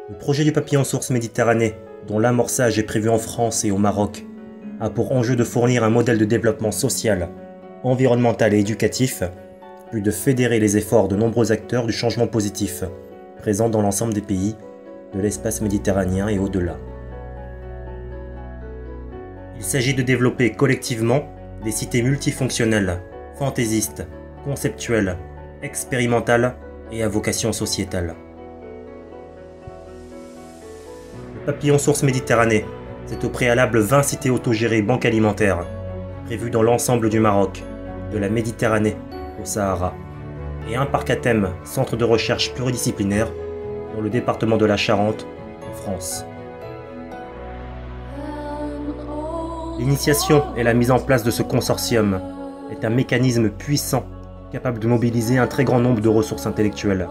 Le projet du Papillon Source Méditerranée, dont l'amorçage est prévu en France et au Maroc, a pour enjeu de fournir un modèle de développement social, environnemental et éducatif, puis de fédérer les efforts de nombreux acteurs du changement positif, présents dans l'ensemble des pays de l'espace méditerranéen et au-delà. Il s'agit de développer collectivement des cités multifonctionnelles, fantaisistes, conceptuelles, expérimentales et à vocation sociétale. Le Papillon Source Méditerranée, c'est au préalable 20 cités autogérées banques alimentaires, prévues dans l'ensemble du Maroc, de la Méditerranée au Sahara, et un parc à thème, centre de recherche pluridisciplinaire, dans le département de la Charente, en France. L'initiation et la mise en place de ce consortium est un mécanisme puissant, capable de mobiliser un très grand nombre de ressources intellectuelles,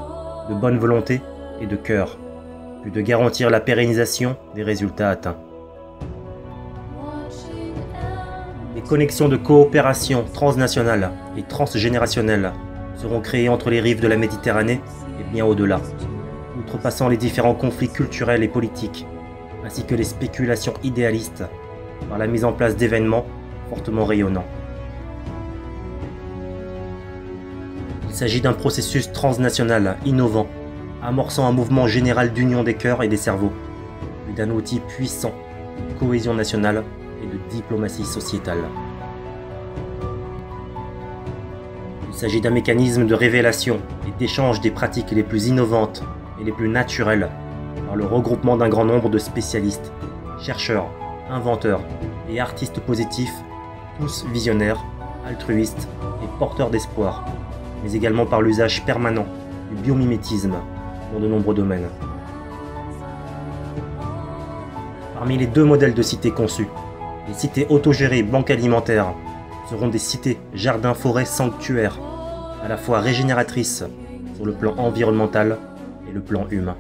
de bonne volonté et de cœur, puis de garantir la pérennisation des résultats atteints. Des connexions de coopération transnationales et transgénérationnelles seront créées entre les rives de la Méditerranée et bien au-delà, outrepassant les différents conflits culturels et politiques, ainsi que les spéculations idéalistes, par la mise en place d'événements fortement rayonnants. Il s'agit d'un processus transnational innovant, amorçant un mouvement général d'union des cœurs et des cerveaux, puis d'un outil puissant de cohésion nationale et de diplomatie sociétale. Il s'agit d'un mécanisme de révélation et d'échange des pratiques les plus innovantes et les plus naturelles par le regroupement d'un grand nombre de spécialistes, chercheurs, inventeurs et artistes positifs, tous visionnaires, altruistes et porteurs d'espoir, mais également par l'usage permanent du biomimétisme dans de nombreux domaines. Parmi les deux modèles de cités conçus, les cités autogérées banques alimentaires seront des cités jardins-forêts sanctuaires, à la fois régénératrices sur le plan environnemental et le plan humain.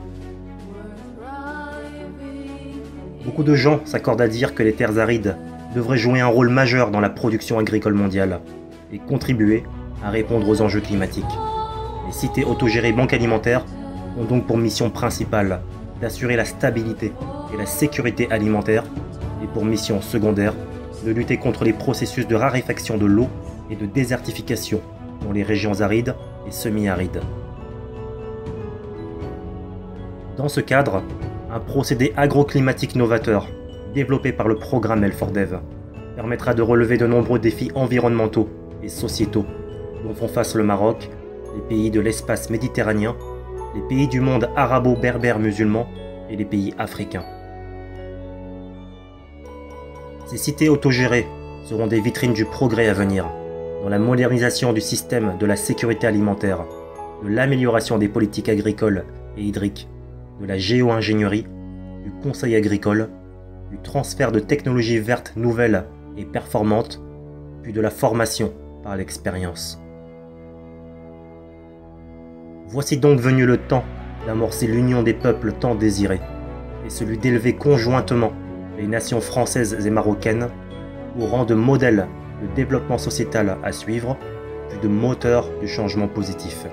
Beaucoup de gens s'accordent à dire que les terres arides devraient jouer un rôle majeur dans la production agricole mondiale et contribuer à répondre aux enjeux climatiques. Les cités autogérées banques alimentaires ont donc pour mission principale d'assurer la stabilité et la sécurité alimentaire et pour mission secondaire de lutter contre les processus de raréfaction de l'eau et de désertification dans les régions arides et semi-arides. Dans ce cadre, un procédé agroclimatique novateur, développé par le programme L4Dev, permettra de relever de nombreux défis environnementaux et sociétaux dont font face le Maroc, les pays de l'espace méditerranéen, les pays du monde arabo-berbère musulman et les pays africains. Ces cités autogérées seront des vitrines du progrès à venir, dans la modernisation du système de la sécurité alimentaire, de l'amélioration des politiques agricoles et hydriques, de la géo-ingénierie, du conseil agricole, du transfert de technologies vertes nouvelles et performantes, puis de la formation par l'expérience. Voici donc venu le temps d'amorcer l'union des peuples tant désirée, et celui d'élever conjointement les nations françaises et marocaines au rang de modèles de développement sociétal à suivre, puis de moteurs du changement positif.